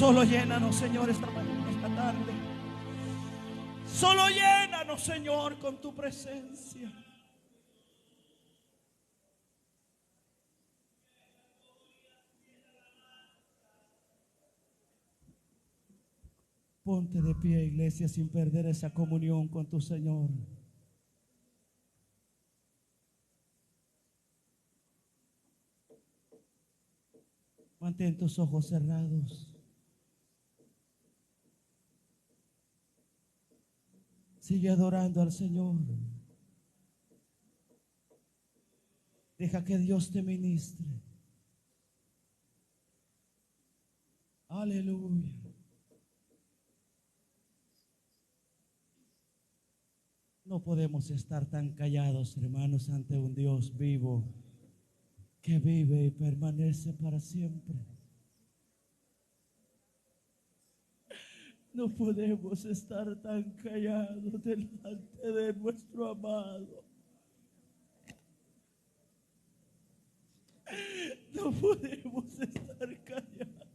Solo llénanos, Señor, esta mañana, esta tarde. Solo llénanos, Señor, con tu presencia. Ponte de pie, iglesia, sin perder esa comunión con tu Señor. Mantén tus ojos cerrados. Sigue adorando al Señor. Deja que Dios te ministre. Aleluya. No podemos estar tan callados, hermanos, ante un Dios vivo que vive y permanece para siempre. No podemos estar tan callados delante de nuestro amado. No podemos estar callados.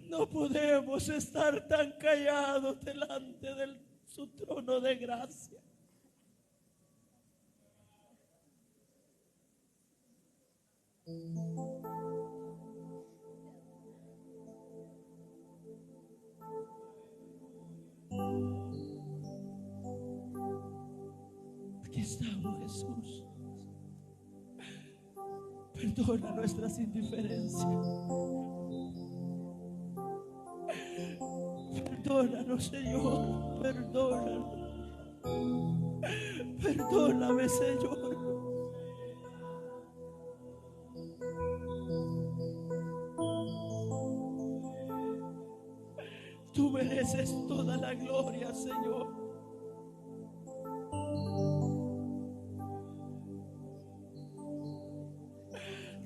No podemos estar tan callados delante de su trono de gracia. Aquí estamos, Jesús. Perdona nuestras indiferencias. Perdónanos, Señor. Perdónanos. Perdóname, Señor. Tú mereces toda la gloria, Señor.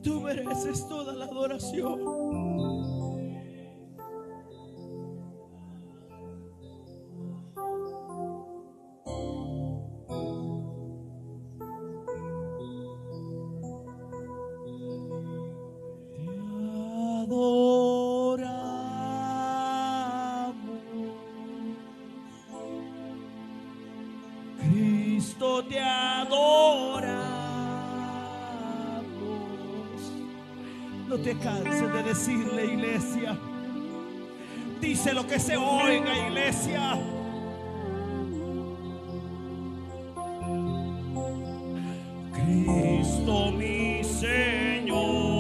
Tú mereces toda la adoración. Te adoramos. No te canses de decirle, iglesia. Dice lo que se oiga, iglesia. Cristo mi Señor.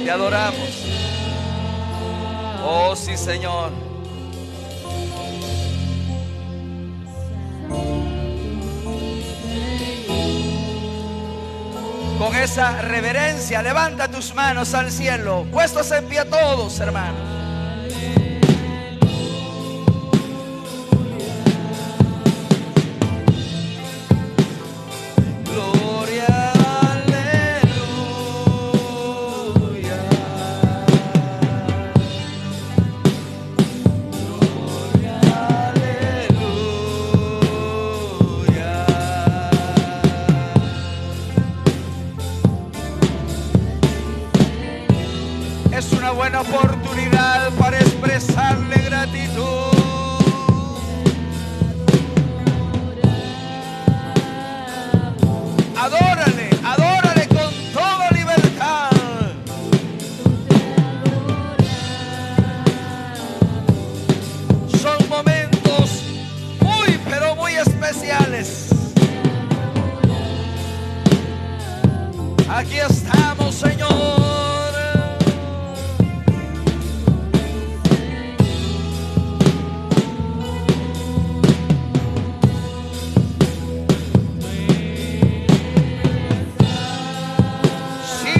Te adoramos. Oh, sí, Señor. Con esa reverencia, levanta tus manos al cielo. Puestos en pie todos, hermanos. Es una buena oportunidad para expresarle gratitud. Adórale, adórale con toda libertad. Son momentos muy, pero muy especiales. Aquí estamos, Señor.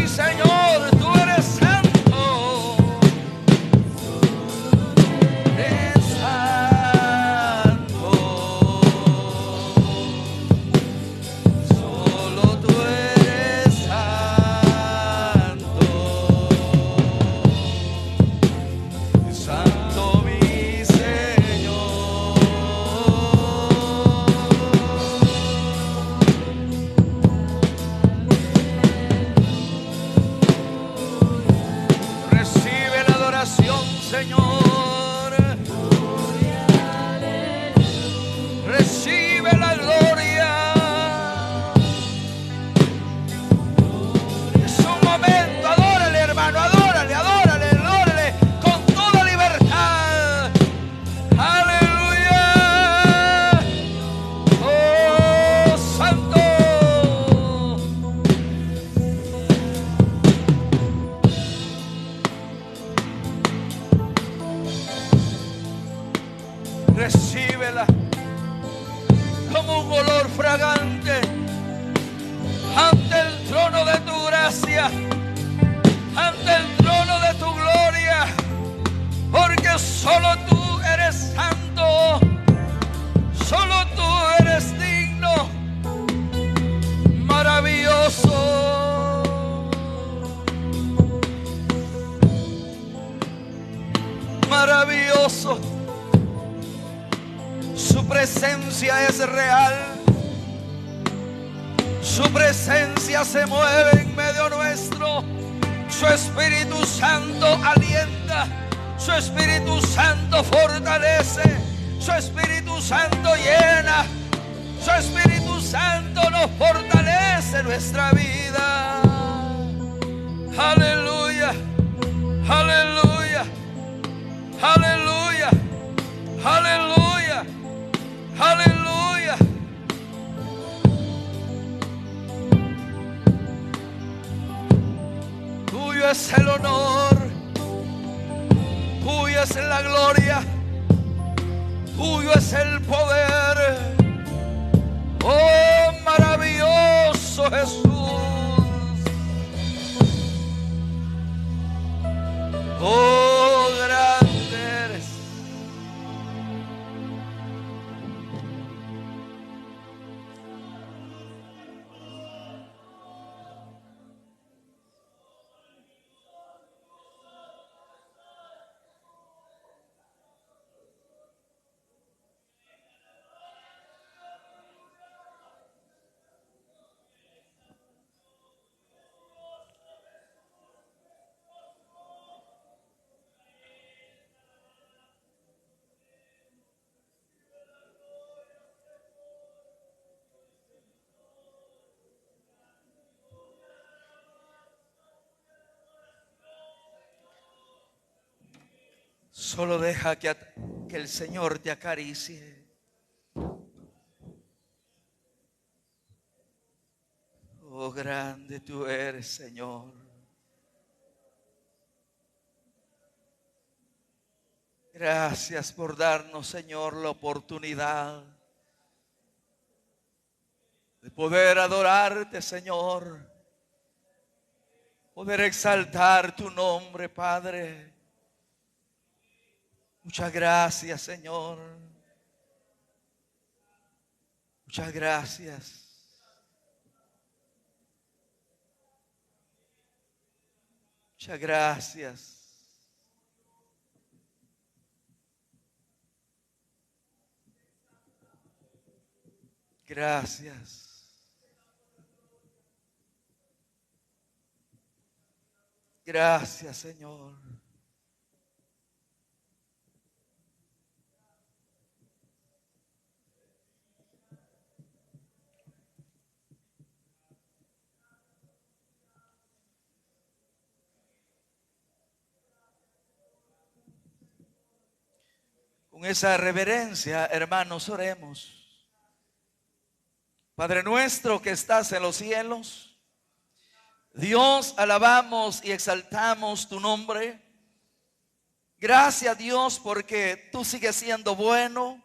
Santo, eres santo. fragante ante el trono de tu gracia, ante el trono de tu gloria, porque solo tú eres santo, solo tú eres digno, maravilloso, maravilloso. Su presencia es real, su presencia se mueve en medio nuestro. Su Espíritu Santo alienta, su Espíritu Santo fortalece, su Espíritu Santo llena, su Espíritu Santo nos fortalece nuestra vida. Aleluya, aleluya, aleluya, aleluya, aleluya. Tuyo es el honor, tuyo es la gloria, tuyo es el poder. Oh, maravilloso Jesús. Oh, grande eres. Solo deja que el Señor te acaricie. Oh, grande tú eres, Señor. Gracias por darnos, Señor, la oportunidad de poder adorarte, Señor. Poder exaltar tu nombre, Padre. Muchas gracias, Señor. Muchas gracias. Muchas gracias. Gracias. Gracias, Señor. Con esa reverencia, hermanos, oremos. Padre nuestro que estás en los cielos, Dios, alabamos y exaltamos tu nombre. Gracias, Dios, porque tú sigues siendo bueno.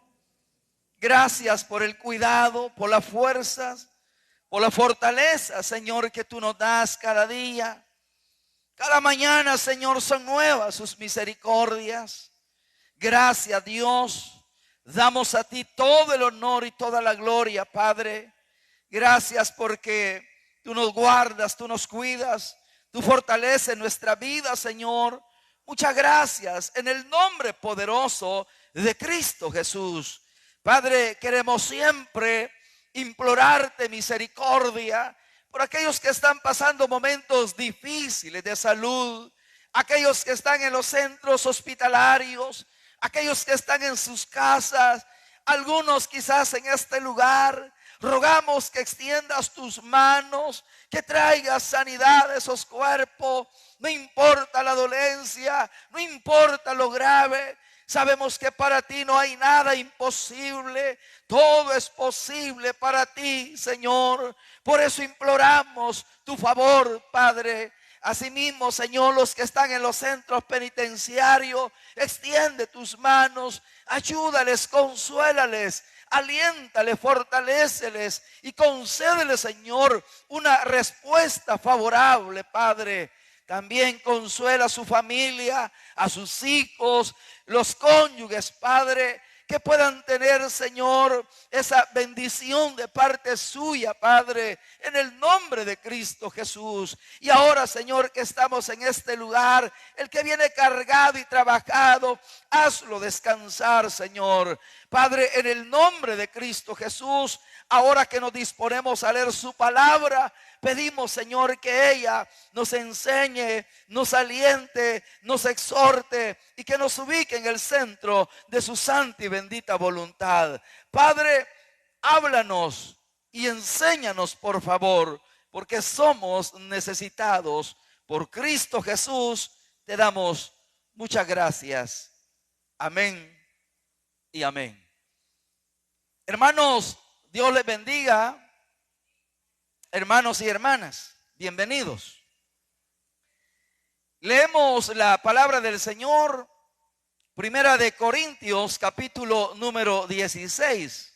Gracias por el cuidado, por las fuerzas, por la fortaleza, Señor, que tú nos das cada día. Cada mañana, Señor, son nuevas sus misericordias. Gracias, Dios. Damos a ti todo el honor y toda la gloria, Padre. Gracias porque tú nos guardas, tú nos cuidas, tú fortaleces nuestra vida, Señor. Muchas gracias en el nombre poderoso de Cristo Jesús. Padre, queremos siempre implorarte misericordia por aquellos que están pasando momentos difíciles de salud, aquellos que están en los centros hospitalarios, aquellos que están en sus casas, algunos quizás en este lugar. Rogamos que extiendas tus manos, que traigas sanidad a esos cuerpos. No importa la dolencia, no importa lo grave. Sabemos que para ti no hay nada imposible. Todo es posible para ti, Señor. Por eso imploramos tu favor, Padre. Asimismo, Señor, los que están en los centros penitenciarios, extiende tus manos, ayúdales, consuélales. aliéntale, fortaléceles y concédele, Señor, una respuesta favorable, Padre. También consuela a su familia, a sus hijos, los cónyuges, Padre, que puedan tener, Señor, esa bendición de parte suya, Padre, en el nombre de Cristo Jesús. Y ahora, Señor, que estamos en este lugar, el que viene cargado y trabajado, hazlo descansar, Señor. Padre, en el nombre de Cristo Jesús, ahora que nos disponemos a leer su palabra, pedimos, Señor, que ella nos enseñe, nos aliente, nos exhorte y que nos ubique en el centro de su santa y bendita voluntad. Padre, háblanos y enséñanos, por favor, porque somos necesitados. Por Cristo Jesús te damos muchas gracias. Amén y amén. Hermanos, Dios les bendiga. Hermanos y hermanas, bienvenidos. Leemos la palabra del Señor, Primera de Corintios, capítulo número 16.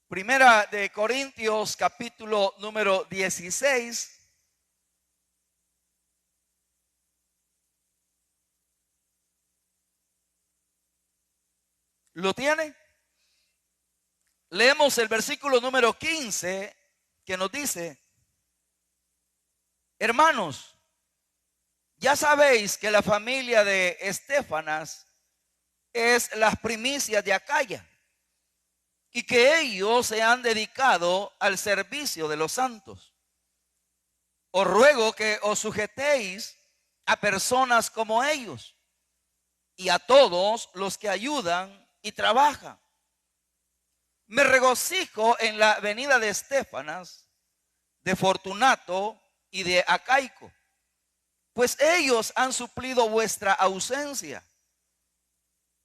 Primera de Corintios, capítulo número 16. ¿Lo tiene? Leemos el versículo número 15 que nos dice: hermanos, ya sabéis que la familia de Estéfanas es las primicias de Acaya y que ellos se han dedicado al servicio de los santos. Os ruego que os sujetéis a personas como ellos y a todos los que ayudan y trabaja. Me regocijo en la venida de Estéfanas, de Fortunato y de Acaico, pues ellos han suplido vuestra ausencia,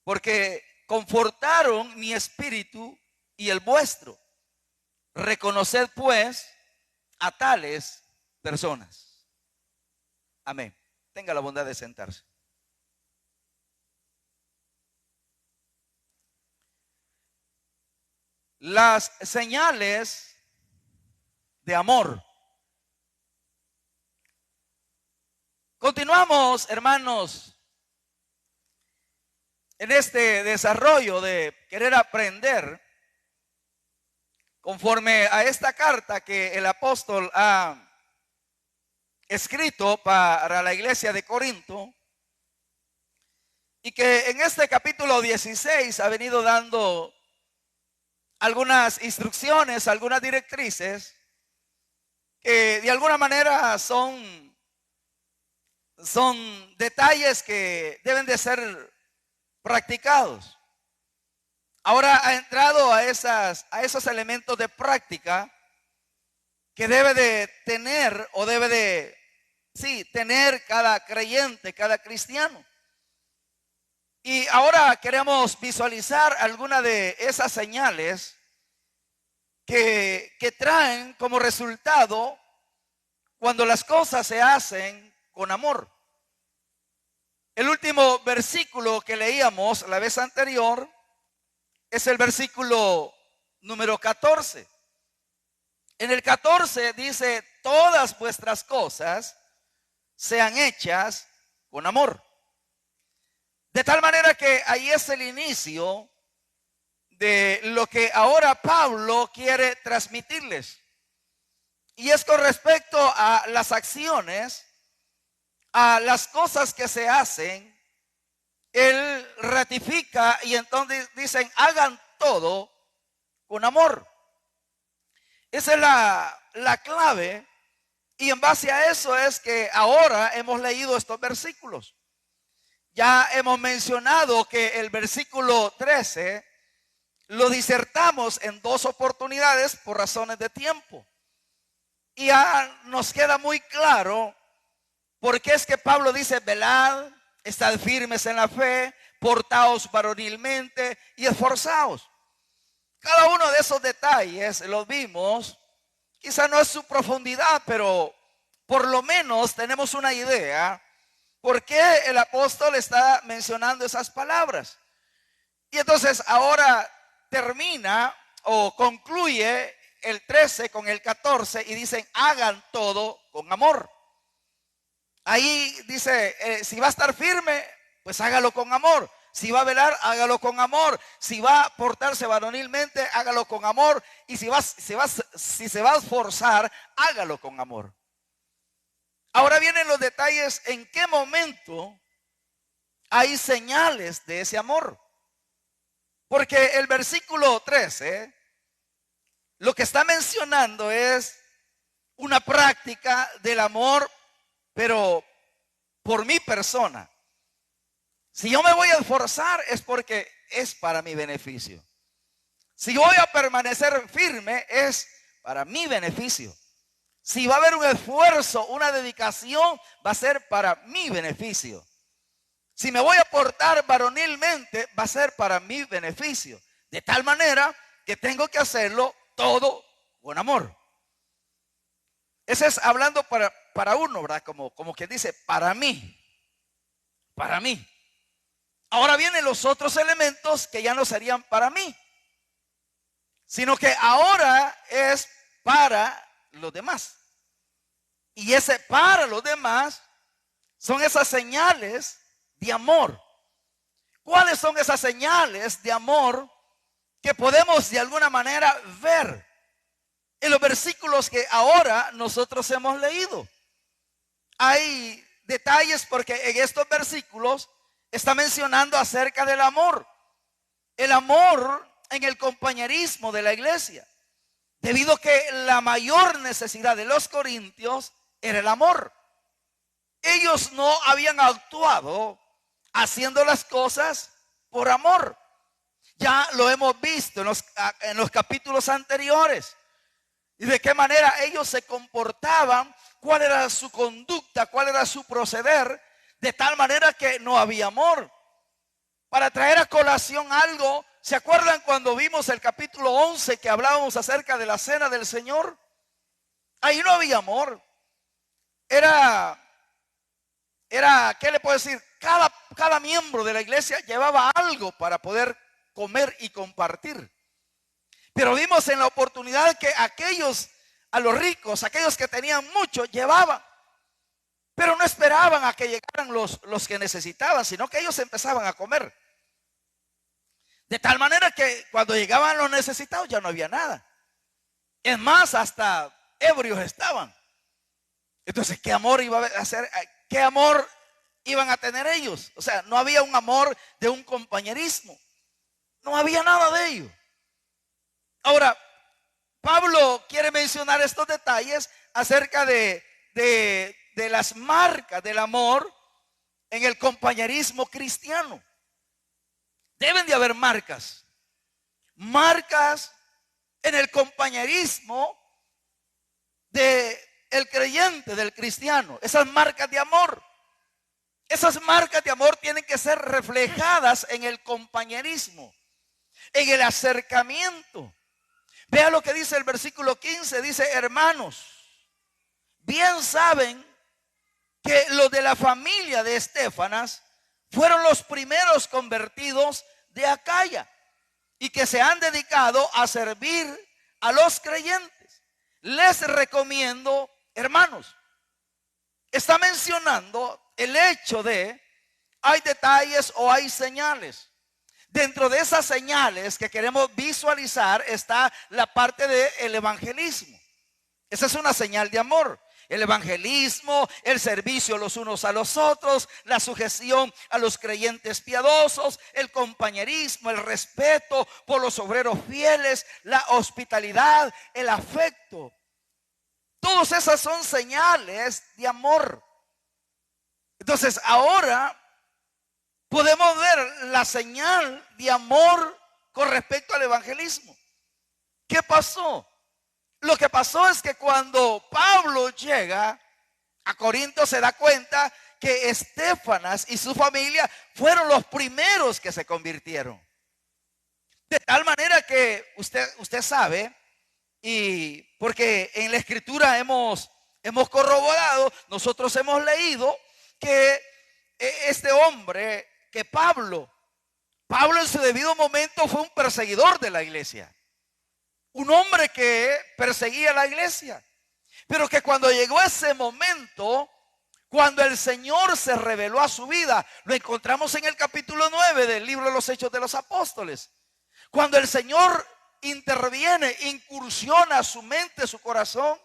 porque confortaron mi espíritu y el vuestro. Reconoced pues a tales personas. Amén. Tenga la bondad de sentarse. Las señales de amor. Continuamos, hermanos, en este desarrollo de querer aprender conforme a esta carta que el apóstol ha escrito para la iglesia de Corinto, y que en este capítulo 16 ha venido dando algunas instrucciones, algunas directrices que de alguna manera son detalles que deben de ser practicados. Ahora ha entrado a esos elementos de práctica que debe de tener o debe de tener cada creyente, cada cristiano. Y ahora queremos visualizar algunas de esas señales que traen como resultado cuando las cosas se hacen con amor. El último versículo que leíamos la vez anterior es el versículo número 14. En el 14 dice: todas vuestras cosas sean hechas con amor. De tal manera que ahí es el inicio de lo que ahora Pablo quiere transmitirles. Y es con respecto a las acciones, a las cosas que se hacen. Él ratifica y entonces dicen: hagan todo con amor. Esa es la clave. Y en base a eso es que ahora hemos leído estos versículos. Ya hemos mencionado que el versículo 13 lo disertamos en dos oportunidades por razones de tiempo. Y ya nos queda muy claro por qué es que Pablo dice: velad, estad firmes en la fe, portaos varonilmente y esforzaos. Cada uno de esos detalles los vimos. Quizá no es su profundidad, pero por lo menos tenemos una idea ¿por qué el apóstol está mencionando esas palabras? Y entonces ahora termina o concluye el 13 con el 14 y dicen, hagan todo con amor. Ahí dice, si va a estar firme, pues hágalo con amor. Si va a velar, hágalo con amor. Si va a portarse varonilmente, hágalo con amor. Y si se va a esforzar, hágalo con amor. Ahora vienen los detalles, en qué momento hay señales de ese amor. Porque el versículo 13 lo que está mencionando es una práctica del amor, pero por mi persona. Si yo me voy a esforzar es porque es para mi beneficio. Si voy a permanecer firme es para mi beneficio. Si va a haber un esfuerzo, una dedicación, va a ser para mi beneficio. Si me voy a portar varonilmente, va a ser para mi beneficio. De tal manera que tengo que hacerlo todo con amor. Ese es hablando para uno, ¿verdad? Como quien dice, para mí. Para mí. Ahora vienen los otros elementos que ya no serían para mí, sino que ahora es para los demás. Y ese para los demás son esas señales de amor. ¿Cuáles son esas señales de amor que podemos de alguna manera ver en los versículos que ahora nosotros hemos leído? Hay detalles porque en estos versículos está mencionando acerca del amor. El amor en el compañerismo de la iglesia. Debido a que la mayor necesidad de los corintios era el amor. Ellos no habían actuado haciendo las cosas por amor. Ya lo hemos visto en los capítulos anteriores. Y de qué manera ellos se comportaban, cuál era su conducta, cuál era su proceder, de tal manera que no había amor. Para traer a colación algo, ¿se acuerdan cuando vimos el capítulo 11 que hablábamos acerca de la cena del Señor? Ahí no había amor. Era, ¿qué le puedo decir? Cada miembro de la iglesia llevaba algo para poder comer y compartir. Pero vimos en la oportunidad que a los ricos, aquellos que tenían mucho, llevaban. Pero no esperaban a que llegaran los que necesitaban, sino que ellos empezaban a comer. De tal manera que cuando llegaban los necesitados ya no había nada. Es más, hasta ebrios estaban. Entonces, ¿qué amor iba a hacer? ¿Qué amor iban a tener ellos? O sea, no había un amor de un compañerismo. No había nada de ello. Ahora, Pablo quiere mencionar estos detalles acerca de las marcas del amor en el compañerismo cristiano. Deben de haber marcas en el compañerismo del creyente, del cristiano. Esas marcas de amor tienen que ser reflejadas en el compañerismo, en el acercamiento. Vea lo que dice el versículo 15, dice: hermanos, bien saben que los de la familia de Estéfanas fueron los primeros convertidos de Acaya y que se han dedicado a servir a los creyentes. Les recomiendo, hermanos. Está mencionando el hecho de hay detalles o hay señales. Dentro de esas señales que queremos visualizar está la parte del evangelismo. Esa es una señal de amor. El evangelismo, el servicio los unos a los otros, la sujeción a los creyentes piadosos, el compañerismo, el respeto por los obreros fieles, la hospitalidad, el afecto. Todas esas son señales de amor. Entonces ahora podemos ver la señal de amor con respecto al evangelismo. ¿Qué pasó? Lo que pasó es que cuando Pablo llega a Corinto se da cuenta que Estéfanas y su familia fueron los primeros que se convirtieron. De tal manera que usted sabe, y porque en la escritura hemos corroborado, nosotros hemos leído que este hombre que Pablo en su debido momento fue un perseguidor de la iglesia. Un hombre que perseguía la iglesia. Pero que cuando llegó ese momento, cuando el Señor se reveló a su vida, lo encontramos en el capítulo 9 del libro de los Hechos de los Apóstoles. Cuando el Señor interviene, incursiona su mente, su corazón,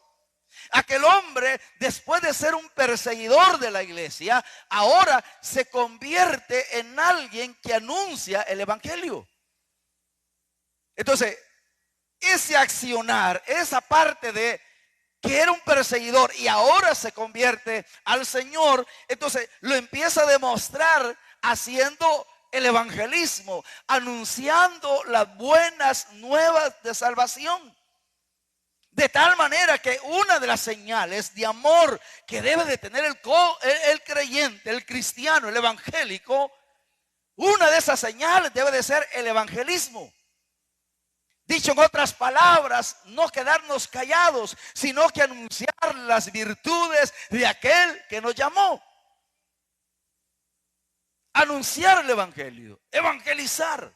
aquel hombre, después de ser un perseguidor de la iglesia, ahora se convierte en alguien que anuncia el evangelio. Entonces, ese accionar, esa parte de que era un perseguidor y ahora se convierte al Señor, entonces lo empieza a demostrar haciendo el evangelismo, anunciando las buenas nuevas de salvación. De tal manera que una de las señales de amor que debe de tener el creyente, el cristiano, el evangélico, una de esas señales debe de ser el evangelismo. Dicho en otras palabras, no quedarnos callados, sino que anunciar las virtudes de aquel que nos llamó. Anunciar el evangelio, evangelizar.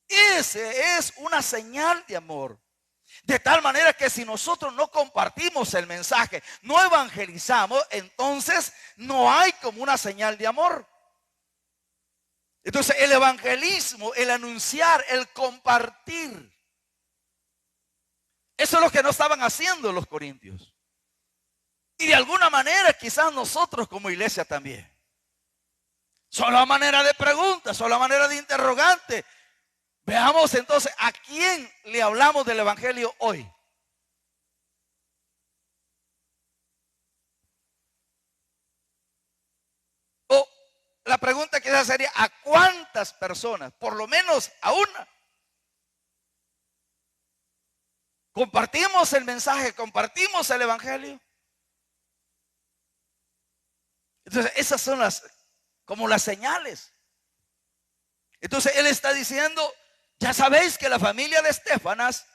Ese es una señal de amor. De tal manera que si nosotros no compartimos el mensaje, no evangelizamos, entonces no hay como una señal de amor. Entonces el evangelismo, el anunciar, el compartir, eso es lo que no estaban haciendo los corintios. Y de alguna manera quizás nosotros como iglesia también. Solo a manera de pregunta, solo a manera de interrogante. Veamos entonces a quién le hablamos del evangelio hoy. O la pregunta quizás sería: ¿a cuántas personas? Por lo menos a una. ¿Compartimos el mensaje? ¿Compartimos el evangelio? Entonces esas son como las señales. Entonces él está diciendo: ya sabéis que la familia de Estefanas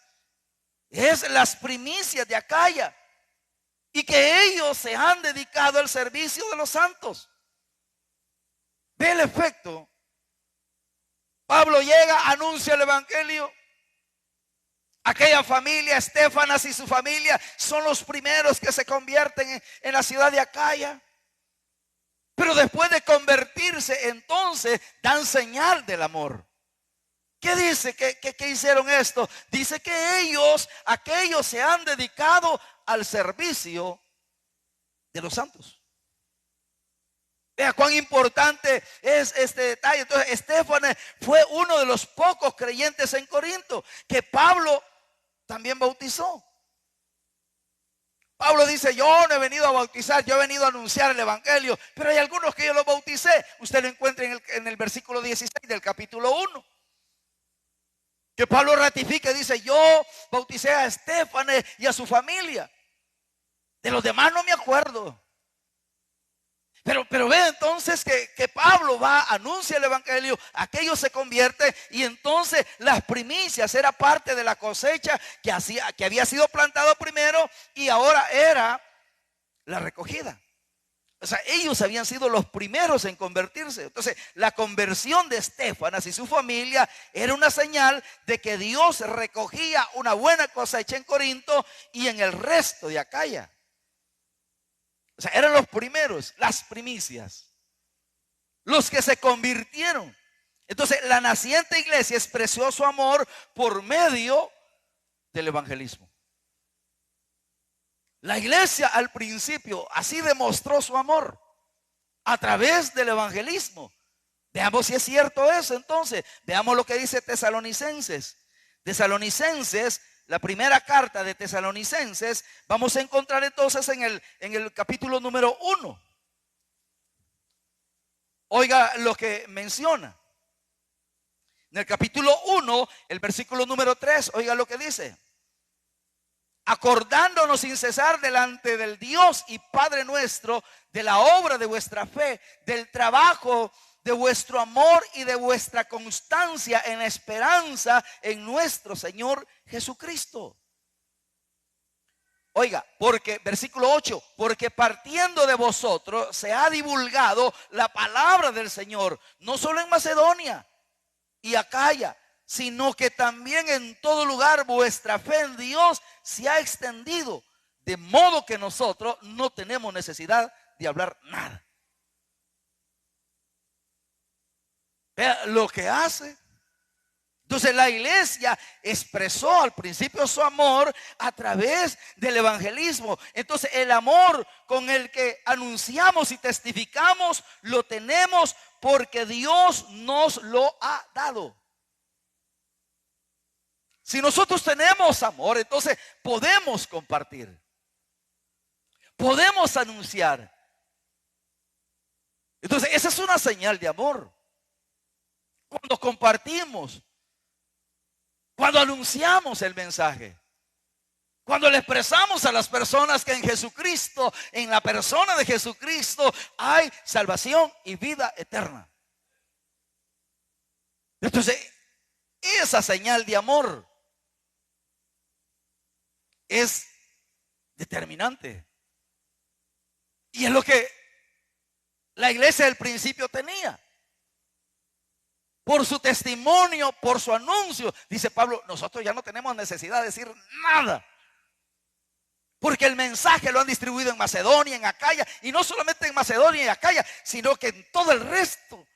es las primicias de Acaya y que ellos se han dedicado al servicio de los santos. Ve el efecto. Pablo llega, anuncia el evangelio. Aquella familia, Estefanas y su familia, son los primeros que se convierten en la ciudad de Acaya. Pero después de convertirse, entonces dan señal del amor. ¿Qué dice? ¿Qué hicieron esto? Dice que aquellos se han dedicado al servicio de los santos. Vea cuán importante es este detalle. Entonces Estefanas fue uno de los pocos creyentes en Corinto que Pablo también bautizó. Pablo dice: yo no he venido a bautizar, yo he venido a anunciar el evangelio. Pero hay algunos que yo los bauticé. Usted lo encuentra en el versículo 16 del capítulo 1. Que Pablo ratifica y dice: yo bauticé a Estefanas y a su familia. De los demás no me acuerdo. Pero ve entonces que Pablo va, anuncia el evangelio, aquello se convierte y entonces las primicias era parte de la cosecha que había sido plantado primero y ahora era la recogida. O sea, ellos habían sido los primeros en convertirse. Entonces, la conversión de Estefanas y su familia era una señal de que Dios recogía una buena cosecha en Corinto y en el resto de Acaya. O sea, eran los primeros, las primicias, los que se convirtieron. Entonces, la naciente iglesia expresó su amor por medio del evangelismo. La iglesia al principio así demostró su amor a través del evangelismo. Veamos si es cierto eso entonces. Veamos lo que dice Tesalonicenses. Tesalonicenses, la primera carta de Tesalonicenses, vamos a encontrar entonces en el capítulo número 1. Oiga lo que menciona. En el capítulo 1, el versículo número 3, oiga lo que dice: acordándonos sin cesar delante del Dios y Padre nuestro de la obra de vuestra fe, del trabajo de vuestro amor y de vuestra constancia en la esperanza en nuestro Señor Jesucristo. Oiga, porque, versículo 8, porque partiendo de vosotros se ha divulgado la palabra del Señor, no solo en Macedonia y Acaya, sino que también en todo lugar vuestra fe en Dios se ha extendido, de modo que nosotros no tenemos necesidad de hablar nada. Vea lo que hace. Entonces la iglesia expresó al principio su amor a través del evangelismo. Entonces el amor con el que anunciamos y testificamos lo tenemos porque Dios nos lo ha dado. Si nosotros tenemos amor, entonces podemos compartir, podemos anunciar. Entonces esa es una señal de amor. Cuando compartimos, cuando anunciamos el mensaje, cuando le expresamos a las personas que en Jesucristo, en la persona de Jesucristo, hay salvación y vida eterna. Entonces, esa señal de amor es determinante. Y es lo que la iglesia del principio tenía. Por su testimonio, por su anuncio, dice Pablo, nosotros ya no tenemos necesidad de decir nada. Porque el mensaje lo han distribuido en Macedonia, en Acaya, y no solamente en Macedonia y Acaya, sino que en todo el resto.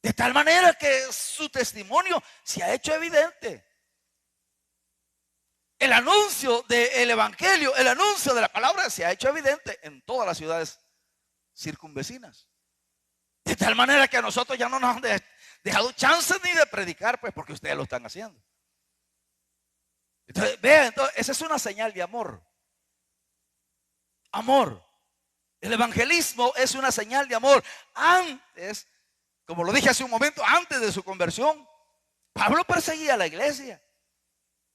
De tal manera que su testimonio se ha hecho evidente. El anuncio del evangelio, el anuncio de la palabra se ha hecho evidente en todas las ciudades circunvecinas. De tal manera que a nosotros ya no nos han dejado chance ni de predicar, pues porque ustedes lo están haciendo. Entonces, vean, entonces, esa es una señal de amor. Amor. El evangelismo es una señal de amor. Antes, como lo dije hace un momento, antes de su conversión, Pablo perseguía a la iglesia.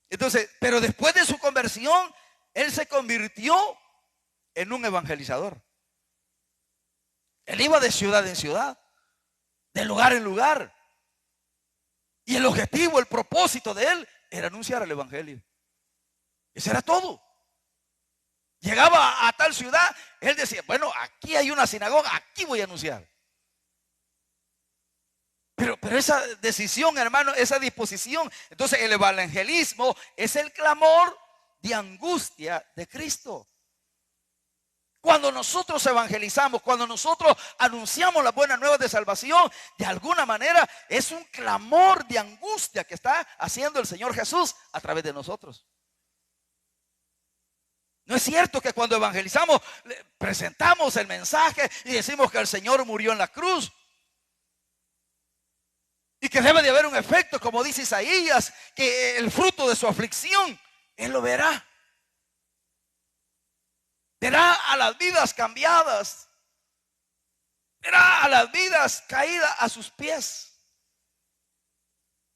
Entonces, pero después de su conversión, él se convirtió en un evangelizador. Él iba de ciudad en ciudad, de lugar en lugar. Y el objetivo, el propósito de él era anunciar el evangelio. Eso era todo. Llegaba a tal ciudad, él decía, bueno, aquí hay una sinagoga, aquí voy a anunciar. Pero esa decisión, hermano, esa disposición. Entonces el evangelismo es el clamor de angustia de Cristo. Cuando nosotros evangelizamos, cuando nosotros anunciamos las buenas nuevas de salvación, de alguna manera es un clamor de angustia que está haciendo el Señor Jesús a través de nosotros. No es cierto que cuando evangelizamos presentamos el mensaje y decimos que el Señor murió en la cruz y que debe de haber un efecto, como dice Isaías, que el fruto de su aflicción Él lo verá. Verá a las vidas cambiadas. Verá a las vidas caídas a sus pies.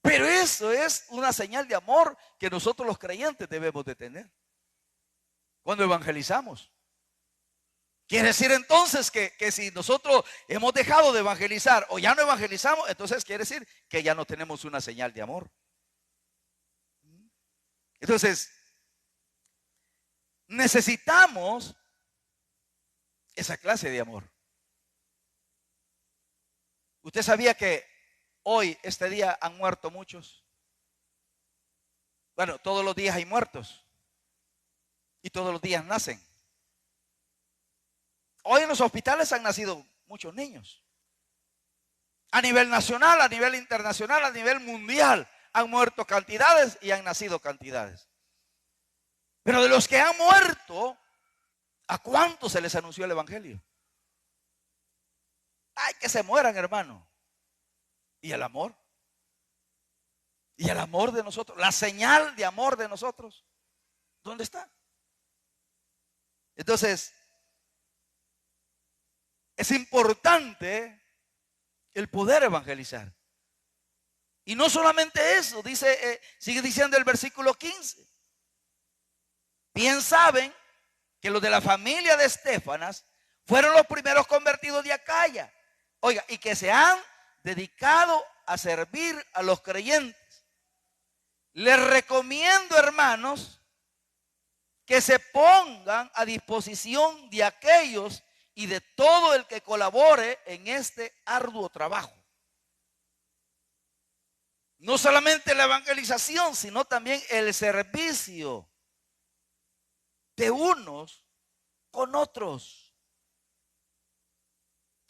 Pero eso es una señal de amor que nosotros los creyentes debemos de tener cuando evangelizamos. Quiere decir entonces que si nosotros hemos dejado de evangelizar o ya no evangelizamos, entonces quiere decir que ya no tenemos una señal de amor. Entonces, necesitamos esa clase de amor. ¿Usted sabía que hoy, este día, han muerto muchos? Bueno, todos los días hay muertos y todos los días nacen. Hoy en los hospitales han nacido muchos niños. A nivel nacional, a nivel internacional, a nivel mundial, han muerto cantidades y han nacido cantidades. Pero de los que han muerto, ¿a cuántos se les anunció el evangelio? Ay, que se mueran, hermano. ¿Y el amor? ¿Y el amor de nosotros? La señal de amor de nosotros, ¿dónde está? Entonces, es importante el poder evangelizar. Y no solamente eso, dice, sigue diciendo el versículo 15. Bien saben que los de la familia de Estéfanas fueron los primeros convertidos de Acaya. Oiga, y que se han dedicado a servir a los creyentes. Les recomiendo, hermanos, que se pongan a disposición de aquellos y de todo el que colabore en este arduo trabajo. No solamente la evangelización, sino también el servicio de unos con otros.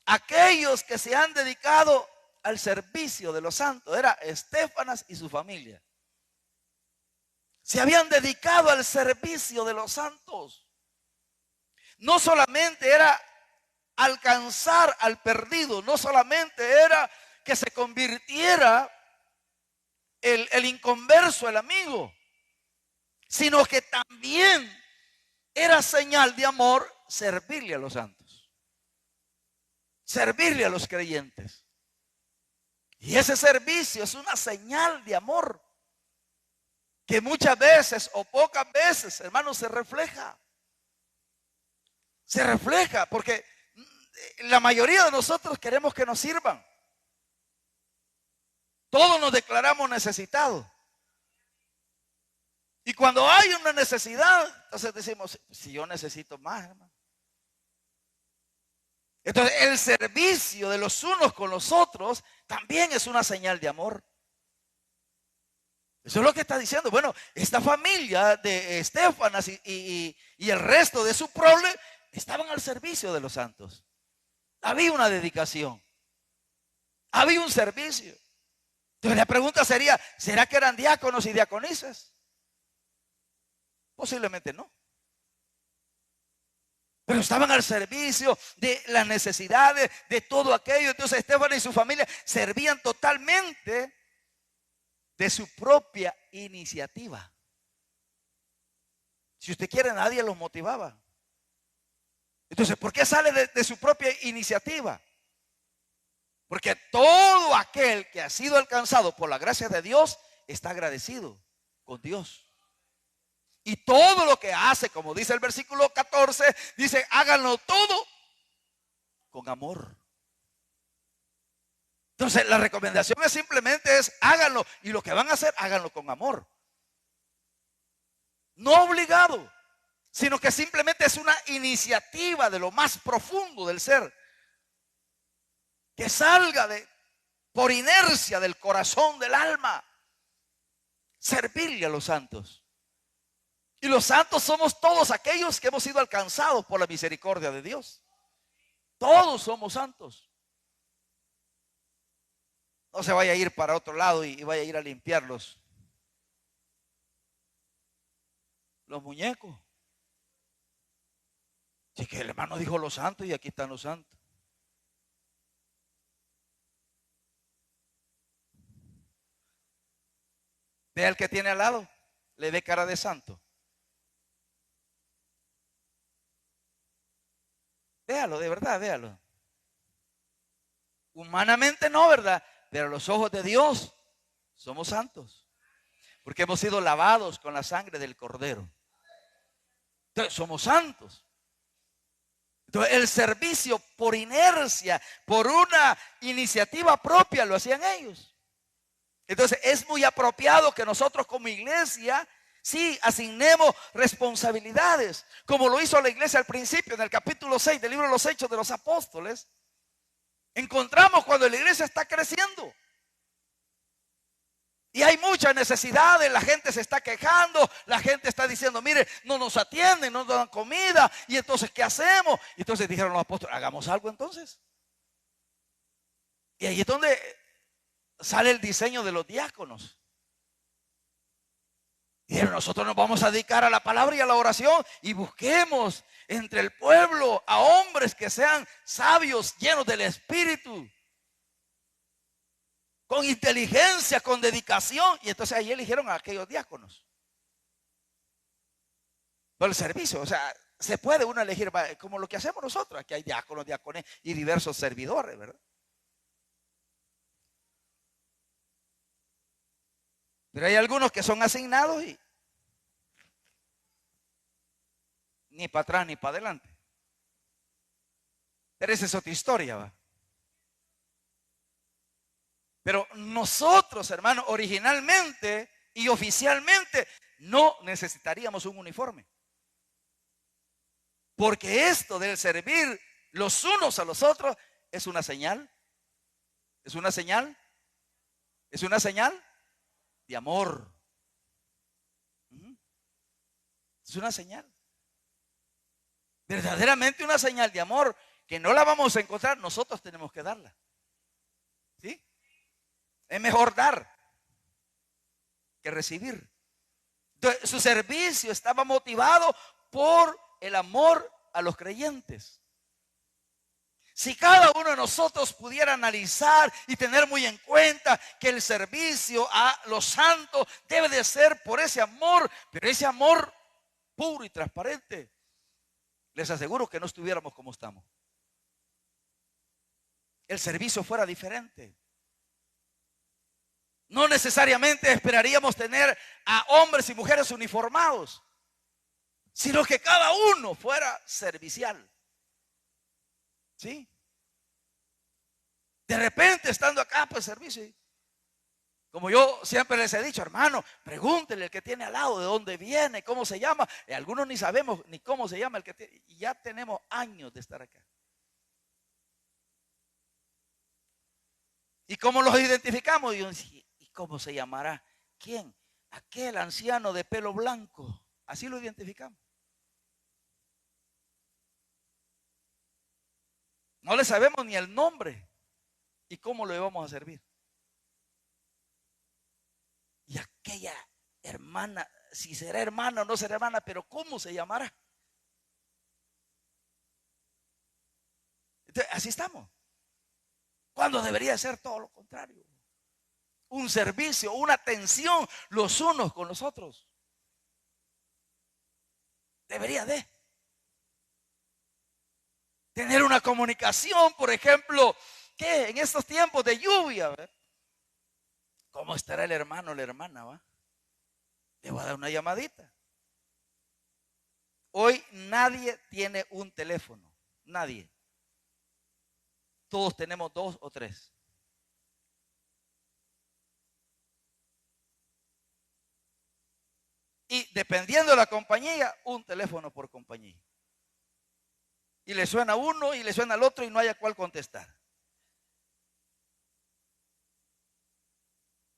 Aquellos que se han dedicado al servicio de los santos, era Estéfanas y su familia. Se habían dedicado al servicio de los santos. No solamente era alcanzar al perdido, no solamente era que se convirtiera el inconverso, el amigo, sino que también era señal de amor servirle a los santos, servirle a los creyentes. Y ese servicio es una señal de amor que muchas veces o pocas veces, hermanos, se refleja. Se refleja porque la mayoría de nosotros queremos que nos sirvan. Todos nos declaramos necesitados. Y cuando hay una necesidad, entonces decimos, si yo necesito más, hermano. Entonces el servicio de los unos con los otros también es una señal de amor. Eso es lo que está diciendo. Bueno, esta familia de Estéfanas y el resto de su prole estaban al servicio de los santos. Había una dedicación. Había un servicio. Entonces la pregunta sería, ¿será que eran diáconos y diaconisas? Posiblemente no. Pero estaban al servicio de las necesidades, de todo aquello. Entonces Estéfanas y su familia servían totalmente de su propia iniciativa. Si usted quiere, nadie los motivaba. Entonces, ¿por qué sale de su propia iniciativa? Porque todo aquel que ha sido alcanzado por la gracia de Dios está agradecido con Dios. Y todo lo que hace, como dice el versículo 14, dice, háganlo todo con amor. Entonces la recomendación es simplemente háganlo, y lo que van a hacer, háganlo con amor. No obligado, sino que simplemente es una iniciativa de lo más profundo del ser, que salga por inercia del corazón, del alma, servirle a los santos. Y los santos somos todos aquellos que hemos sido alcanzados por la misericordia de Dios. Todos somos santos. No se vaya a ir para otro lado y vaya a ir a limpiar los muñecos. Si que el hermano dijo los santos y aquí están los santos. Ve al que tiene al lado, le ve cara de santo. Véalo, de verdad, véalo. Humanamente no, ¿verdad? Pero a los ojos de Dios somos santos. Porque hemos sido lavados con la sangre del Cordero. Entonces somos santos. Entonces el servicio por inercia, por una iniciativa propia, lo hacían ellos. Entonces es muy apropiado que nosotros como iglesia sí asignemos responsabilidades, como lo hizo la iglesia al principio en el capítulo 6 del libro de los Hechos de los Apóstoles. Encontramos cuando la iglesia está creciendo y hay muchas necesidades, la gente se está quejando, la gente está diciendo, mire, no nos atienden, no nos dan comida, y entonces ¿qué hacemos? Y entonces dijeron los apóstoles, hagamos algo entonces. Y ahí es donde sale el diseño de los diáconos. Y nosotros nos vamos a dedicar a la palabra y a la oración y busquemos entre el pueblo a hombres que sean sabios, llenos del Espíritu, con inteligencia, con dedicación. Y entonces ahí eligieron a aquellos diáconos por el servicio. O sea, se puede uno elegir como lo que hacemos nosotros. Aquí hay diáconos, diácones y diversos servidores, ¿verdad? Pero hay algunos que son asignados y ni para atrás ni para adelante. Pero esa es otra historia, ¿va? Pero nosotros, hermanos, originalmente y oficialmente no necesitaríamos un uniforme. Porque esto del servir los unos a los otros es una señal. ¿Es una señal? ¿Es una señal de amor? Es una señal. Verdaderamente una señal de amor que no la vamos a encontrar, nosotros tenemos que darla. ¿Sí? Es mejor dar que recibir. Entonces, su servicio estaba motivado por el amor a los creyentes. Si cada uno de nosotros pudiera analizar y tener muy en cuenta que el servicio a los santos debe de ser por ese amor, pero ese amor puro y transparente, les aseguro que no estuviéramos como estamos. El servicio fuera diferente. No necesariamente esperaríamos tener a hombres y mujeres uniformados, sino que cada uno fuera servicial. ¿Sí? De repente, estando acá, pues servicio. Como yo siempre les he dicho, hermano, pregúntenle al que tiene al lado de dónde viene, cómo se llama. Y algunos ni sabemos ni cómo se llama el que tiene. Y ya tenemos años de estar acá. ¿Y cómo los identificamos? ¿Y cómo se llamará? ¿Quién? Aquel anciano de pelo blanco. Así lo identificamos. No le sabemos ni el nombre. ¿Y cómo le vamos a servir? Y aquella hermana, si será hermana o no será hermana, pero ¿cómo se llamará? Entonces, así estamos. Cuando debería ser todo lo contrario. Un servicio, una atención los unos con los otros. Debería de tener una comunicación, por ejemplo, que en estos tiempos de lluvia, ¿ver? ¿Cómo estará el hermano o la hermana? ¿Va? Le voy a dar una llamadita. Hoy nadie tiene un teléfono. Nadie. Todos tenemos 2 o 3. Y dependiendo de la compañía, un teléfono por compañía. Y le suena a uno y le suena al otro y no hay a cuál contestar.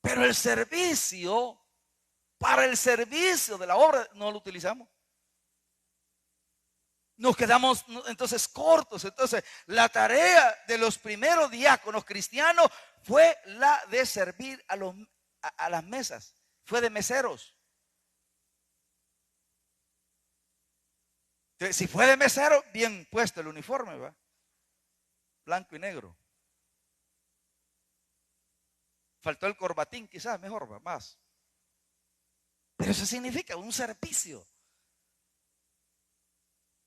Pero el servicio, para el servicio de la obra, no lo utilizamos. Nos quedamos entonces cortos. Entonces, la tarea de los primeros diáconos cristianos fue la de servir a las mesas. Fue de meseros. Entonces, si fue de mesero, bien puesto el uniforme, ¿va? Blanco y negro. Faltó el corbatín, quizás mejor, ¿va? Más. Pero eso significa un servicio.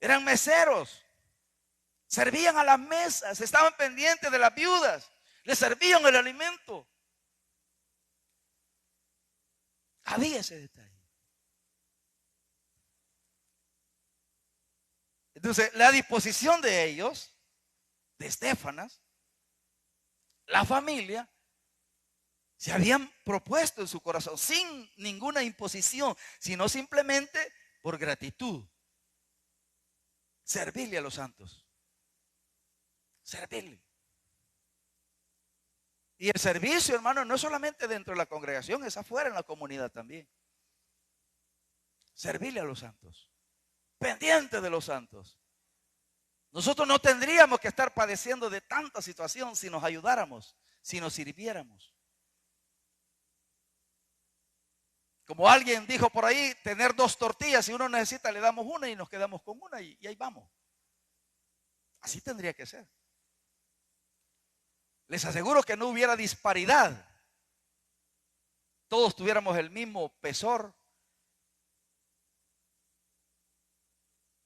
Eran meseros. Servían a las mesas, estaban pendientes de las viudas, les servían el alimento. Había ese detalle. Entonces, la disposición de ellos, de Estefanas, la familia, se habían propuesto en su corazón sin ninguna imposición, sino simplemente por gratitud. Servirle a los santos. Servirle. Y el servicio, hermano, no es solamente dentro de la congregación, es afuera en la comunidad también. Servirle a los santos. Pendiente de los santos. Nosotros no tendríamos que estar padeciendo de tanta situación si nos ayudáramos, si nos sirviéramos. Como alguien dijo por ahí, tener 2 tortillas, si uno necesita le damos una y nos quedamos con una y ahí vamos. Así tendría que ser. Les aseguro que no hubiera disparidad. Todos tuviéramos el mismo pesor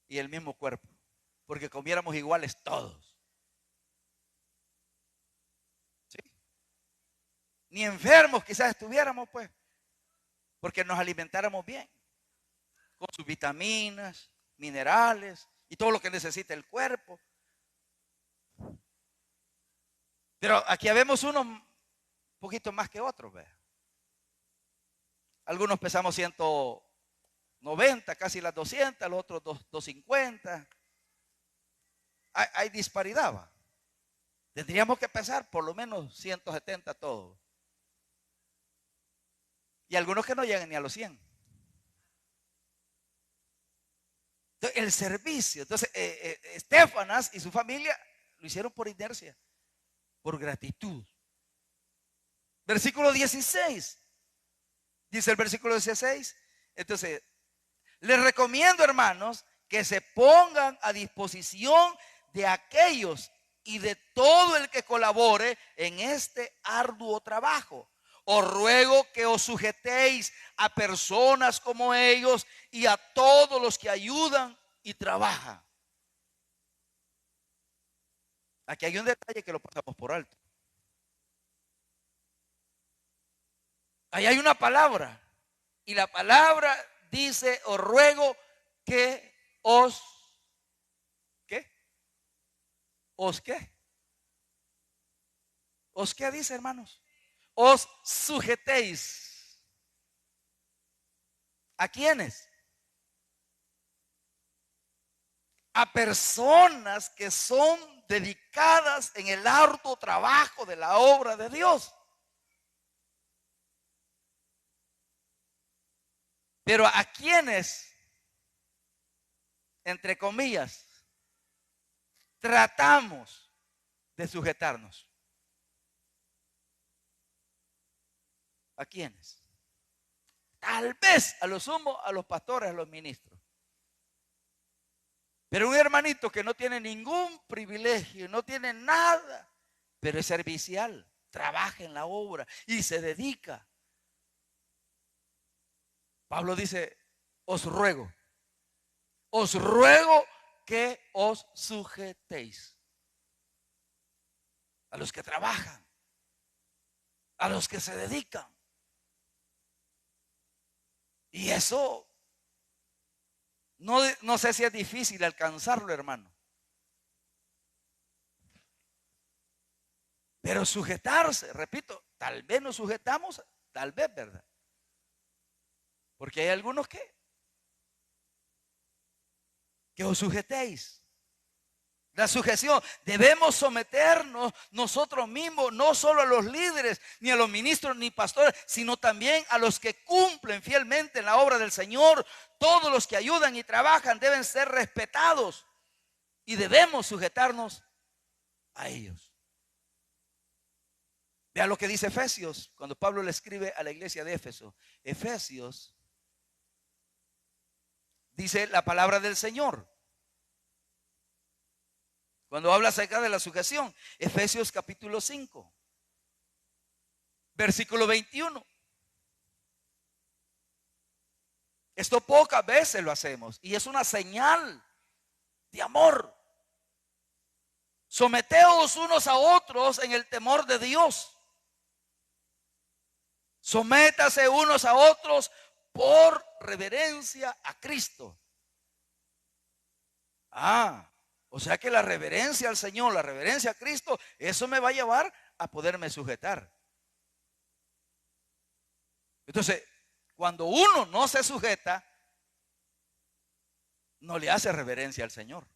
y el mismo cuerpo, porque comiéramos iguales todos. ¿Sí? Ni enfermos quizás estuviéramos, pues, porque nos alimentáramos bien, con sus vitaminas, minerales y todo lo que necesita el cuerpo. Pero aquí vemos unos un poquito más que otros, ¿ve? Algunos pesamos 190, casi las 200, los otros 250. hay disparidad, ¿va? Tendríamos que pesar por lo menos 170 todos. Y algunos que no llegan ni a los 100. Entonces, el servicio. Entonces, Estefanas y su familia lo hicieron por inercia, por gratitud. Versículo 16. Dice el versículo 16. Entonces, les recomiendo, hermanos, que se pongan a disposición de aquellos y de todo el que colabore en este arduo trabajo. Os ruego que os sujetéis a personas como ellos y a todos los que ayudan y trabajan. Aquí hay un detalle que lo pasamos por alto. Ahí hay una palabra, y la palabra dice: os ruego que os, ¿qué? ¿Os qué? ¿Os qué dice, hermanos? Os sujetéis. ¿A quiénes? A personas que son dedicadas en el arduo trabajo de la obra de Dios. Pero a quienes, entre comillas, tratamos de sujetarnos. ¿A quiénes? Tal vez a lo sumo a los pastores, a los ministros. Pero un hermanito que no tiene ningún privilegio, no tiene nada, pero es servicial, trabaja en la obra y se dedica. Pablo dice: os ruego que os sujetéis a los que trabajan, a los que se dedican. Y eso no sé si es difícil alcanzarlo, hermano. Pero sujetarse, repito, tal vez nos sujetamos, tal vez, ¿verdad? Porque hay algunos que os sujetéis. La sujeción, debemos someternos nosotros mismos, no solo a los líderes, ni a los ministros, ni pastores, sino también a los que cumplen fielmente en la obra del Señor. Todos los que ayudan y trabajan deben ser respetados y debemos sujetarnos a ellos. Vea lo que dice Efesios, cuando Pablo le escribe a la iglesia de Éfeso. Efesios dice la palabra del Señor. Cuando habla acerca de la sujeción, Efesios capítulo 5, versículo 21. Esto pocas veces lo hacemos y es una señal de amor. Someteos unos a otros en el temor de Dios. Sométase unos a otros por reverencia a Cristo. O sea que la reverencia al Señor, la reverencia a Cristo, eso me va a llevar a poderme sujetar. Entonces, cuando uno no se sujeta, no le hace reverencia al Señor.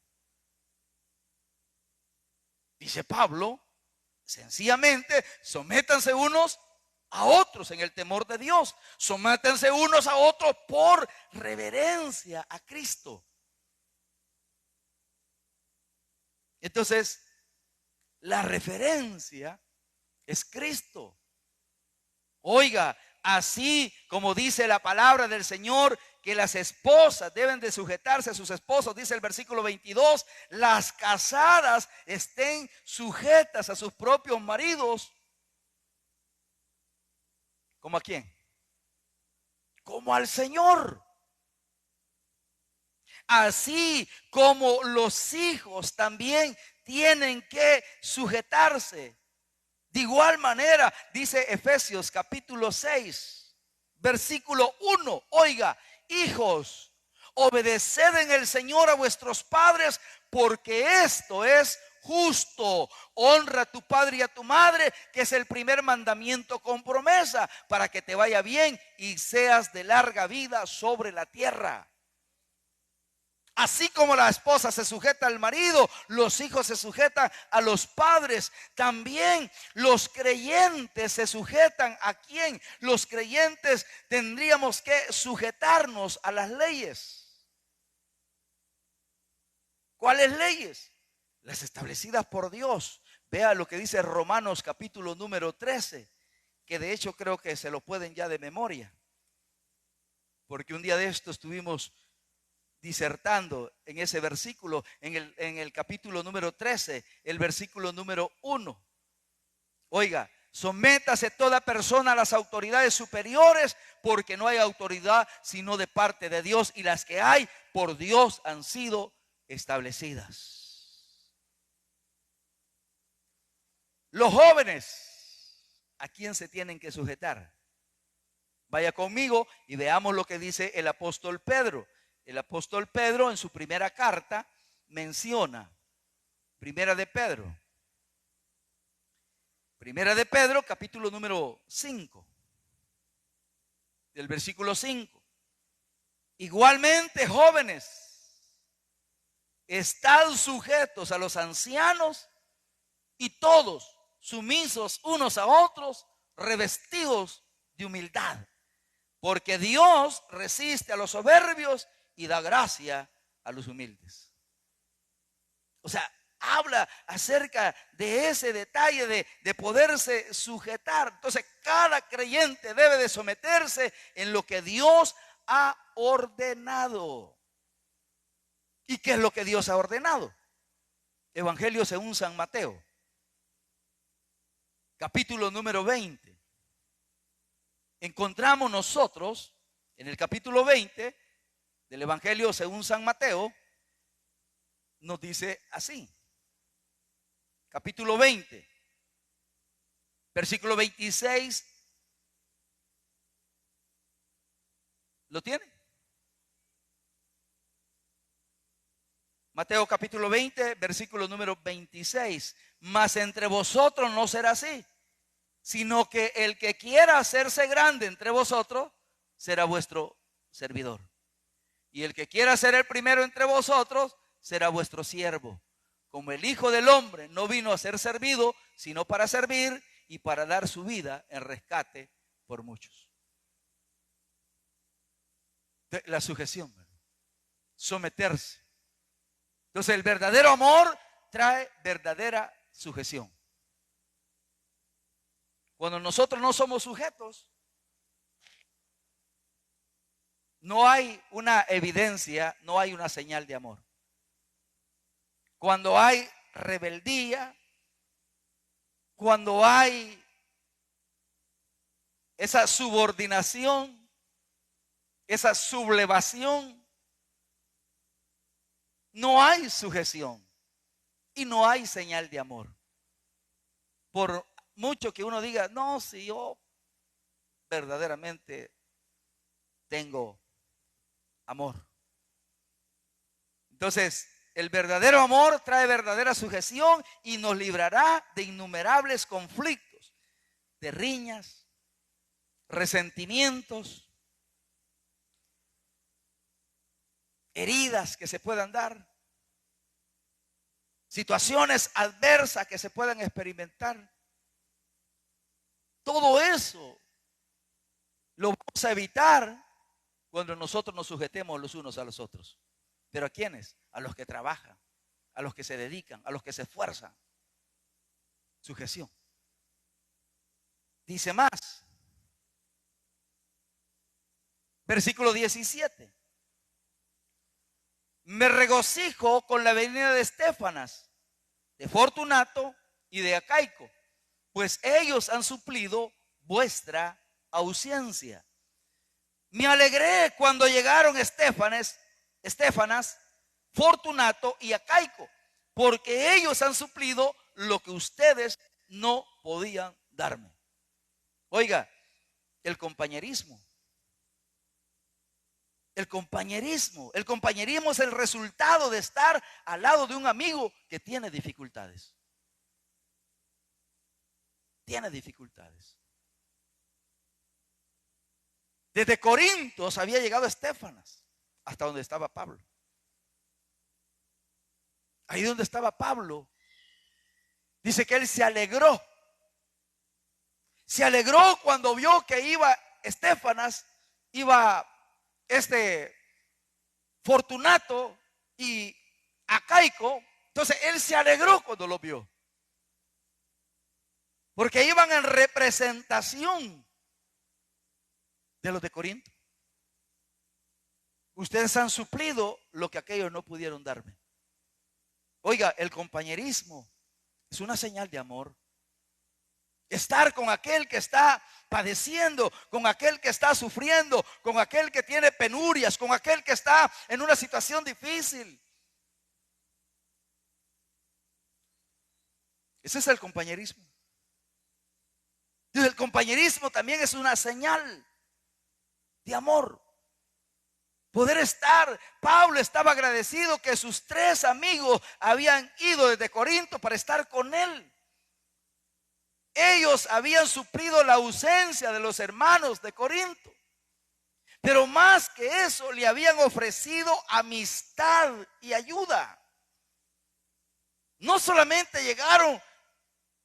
Dice Pablo, sencillamente, sométanse unos a otros en el temor de Dios. Sométanse unos a otros por reverencia a Cristo. Entonces, la referencia es Cristo. Oiga, así como dice la palabra del Señor, que las esposas deben de sujetarse a sus esposos, dice el versículo 22, las casadas estén sujetas a sus propios maridos. ¿Cómo a quién? Como al Señor. Así como los hijos también tienen que sujetarse. De igual manera, dice Efesios capítulo 6, versículo 1. Oiga, hijos, obedeced en el Señor a vuestros padres, porque esto es justo. Honra a tu padre y a tu madre, que es el primer mandamiento con promesa, para que te vaya bien y seas de larga vida sobre la tierra. Así como la esposa se sujeta al marido, los hijos se sujetan a los padres. También los creyentes se sujetan ¿a quién? Los creyentes tendríamos que sujetarnos a las leyes. ¿Cuáles leyes? Las establecidas por Dios. Vea lo que dice Romanos capítulo número 13, que de hecho creo que se lo pueden ya de memoria, porque un día de esto estuvimos disertando en ese versículo, en el capítulo número 13, el versículo número 1. Oiga, sométase toda persona a las autoridades superiores, porque no hay autoridad sino de parte de Dios, y las que hay por Dios han sido establecidas. Los jóvenes, ¿a quién se tienen que sujetar? Vaya conmigo y veamos lo que dice el apóstol Pedro. El apóstol Pedro en su primera carta menciona, Primera de Pedro, capítulo número 5, del versículo 5. Igualmente, jóvenes, estad sujetos a los ancianos y todos sumisos unos a otros, revestidos de humildad, porque Dios resiste a los soberbios y da gracia a los humildes. O sea, habla acerca de ese detalle de poderse sujetar. Entonces, cada creyente debe de someterse en lo que Dios ha ordenado. ¿Y qué es lo que Dios ha ordenado? Evangelio según San Mateo, capítulo número 20. Encontramos nosotros en el capítulo 20 del Evangelio según San Mateo, nos dice así. Capítulo 20, versículo 26. ¿Lo tiene? Mateo capítulo 20, versículo número 26. Mas entre vosotros no será así, sino que el que quiera hacerse grande entre vosotros será vuestro servidor. Y el que quiera ser el primero entre vosotros será vuestro siervo. Como el Hijo del Hombre no vino a ser servido, sino para servir y para dar su vida en rescate por muchos. La sujeción, someterse. Entonces el verdadero amor trae verdadera sujeción. Cuando nosotros no somos sujetos, no hay una evidencia, no hay una señal de amor. Cuando hay rebeldía, cuando hay esa subordinación, esa sublevación, no hay sujeción y no hay señal de amor. Por mucho que uno diga, no, si yo verdaderamente tengo amor. Entonces, el verdadero amor trae verdadera sujeción y nos librará de innumerables conflictos, de riñas, resentimientos, heridas que se puedan dar, situaciones adversas que se puedan experimentar. Todo eso lo vamos a evitar cuando nosotros nos sujetemos los unos a los otros. ¿Pero a quiénes? A los que trabajan, a los que se dedican, a los que se esfuerzan. Sujeción. Dice más. Versículo 17. Me regocijo con la venida de Estéfanas, de Fortunato y de Acaico, pues ellos han suplido vuestra ausencia. Me alegré cuando llegaron Estéfanas, Fortunato y Acaico, porque ellos han suplido lo que ustedes no podían darme. Oiga, el compañerismo. El compañerismo es el resultado de estar al lado de un amigo que tiene dificultades. Tiene dificultades. Desde Corintios había llegado Estéfanas hasta donde estaba Pablo. ahí donde estaba Pablo, dice que él se alegró. Se alegró cuando vio que iba Estéfanas, iba Fortunato y Acaico. Entonces él se alegró cuando lo vio, porque iban en representación de los de Corinto. Ustedes han suplido lo que aquellos no pudieron darme. Oiga, el compañerismo es una señal de amor. Estar con aquel que está padeciendo, con aquel que está sufriendo, con aquel que tiene penurias, con aquel que está en una situación difícil. Ese es el compañerismo. Entonces el compañerismo también es una señal de amor. Poder estar, Pablo estaba agradecido que sus 3 amigos habían ido desde Corinto para estar con él. Ellos habían suplido la ausencia de los hermanos de Corinto. Pero más que eso, le habían ofrecido amistad y ayuda. No solamente llegaron,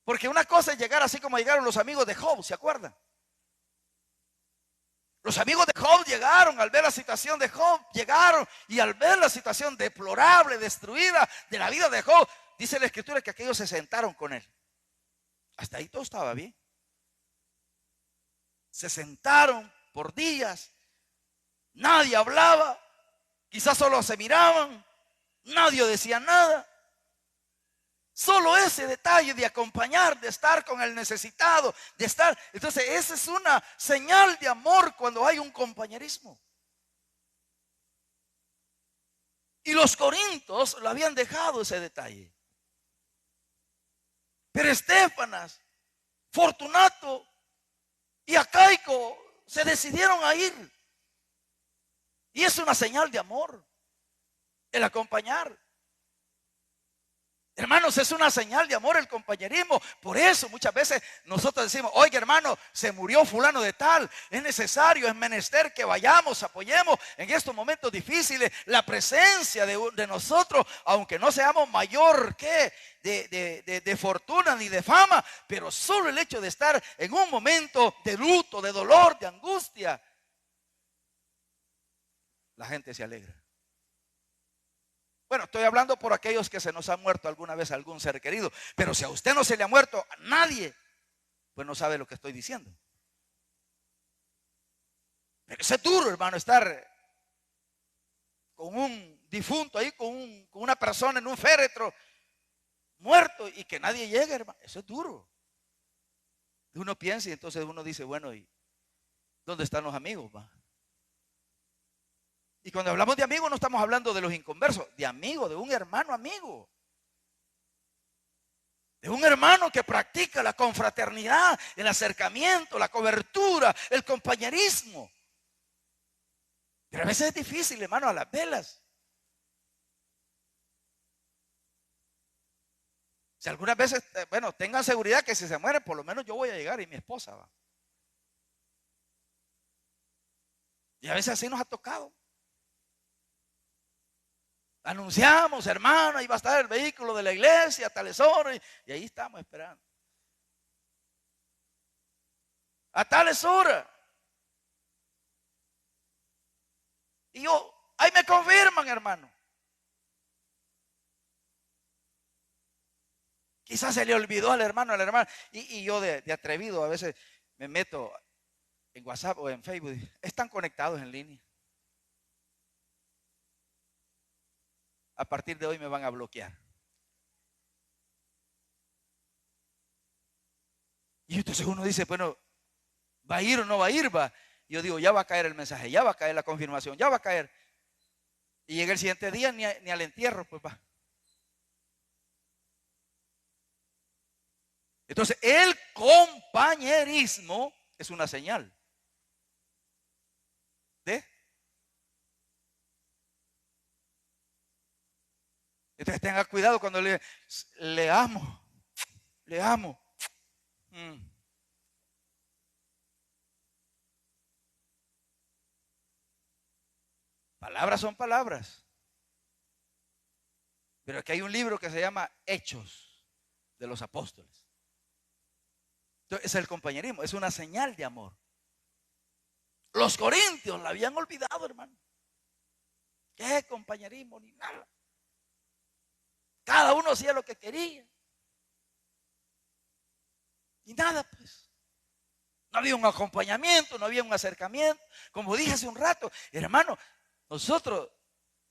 porque una cosa es llegar así como llegaron los amigos de Job, ¿se acuerdan? Los amigos de Job llegaron al ver la situación de Job, llegaron y al ver la situación deplorable, destruida de la vida de Job, dice la escritura que aquellos se sentaron con él. Hasta ahí todo estaba bien. Se sentaron por días, nadie hablaba, quizás solo se miraban, nadie decía nada. Solo ese detalle de acompañar, de estar con el necesitado, de estar. Entonces esa es una señal de amor cuando hay un compañerismo. Y los corintios lo habían dejado ese detalle. Pero Estéfanas, Fortunato y Acaico se decidieron a ir. Y es una señal de amor el acompañar. Hermanos, es una señal de amor el compañerismo. Por eso muchas veces nosotros decimos: oiga, hermano, se murió fulano de tal. Es necesario, es menester que vayamos, apoyemos en estos momentos difíciles. La presencia de nosotros, aunque no seamos mayor que de fortuna ni de fama, pero solo el hecho de estar en un momento de luto, de dolor, de angustia, la gente se alegra. Bueno, estoy hablando por aquellos que se nos ha muerto alguna vez algún ser querido. Pero si a usted no se le ha muerto a nadie, pues no sabe lo que estoy diciendo. Pero es duro, hermano, estar con un difunto ahí, con una persona en un féretro, muerto, y que nadie llegue, hermano. Eso es duro. Uno piensa y entonces uno dice: bueno, ¿y dónde están los amigos, va? Y cuando hablamos de amigos no estamos hablando de los inconversos, de amigos, de un hermano amigo. De un hermano que practica la confraternidad, el acercamiento, la cobertura, el compañerismo. Pero a veces es difícil, hermano, a las velas. Si algunas veces, bueno, tengan seguridad que si se mueren, por lo menos yo voy a llegar y mi esposa va. Y a veces así nos ha tocado. Anunciamos: hermano, ahí va a estar el vehículo de la iglesia a tales horas, y ahí estamos esperando. A tales horas. Y ahí me confirman, hermano. Quizás se le olvidó al hermano, a la hermana. Y yo de atrevido a veces me meto en WhatsApp o en Facebook. Están conectados en línea. A partir de hoy me van a bloquear. Y entonces uno dice: bueno, ¿va a ir o no va a ir? Va. Y yo digo: ya va a caer el mensaje, ya va a caer la confirmación, ya va a caer. Y llega el siguiente día, ni al entierro, pues va. Entonces el compañerismo es una señal de. Entonces tenga cuidado cuando le amo, le amo. Palabras son palabras, Pero aquí hay un libro que se llama Hechos de los Apóstoles. Entonces, es el compañerismo, es una señal de amor. Los corintios la habían olvidado, hermano. ¿Qué compañerismo? Ni nada. Cada uno hacía lo que quería. Y nada, pues. No había un acompañamiento, no había un acercamiento. Como dije hace un rato, hermano, nosotros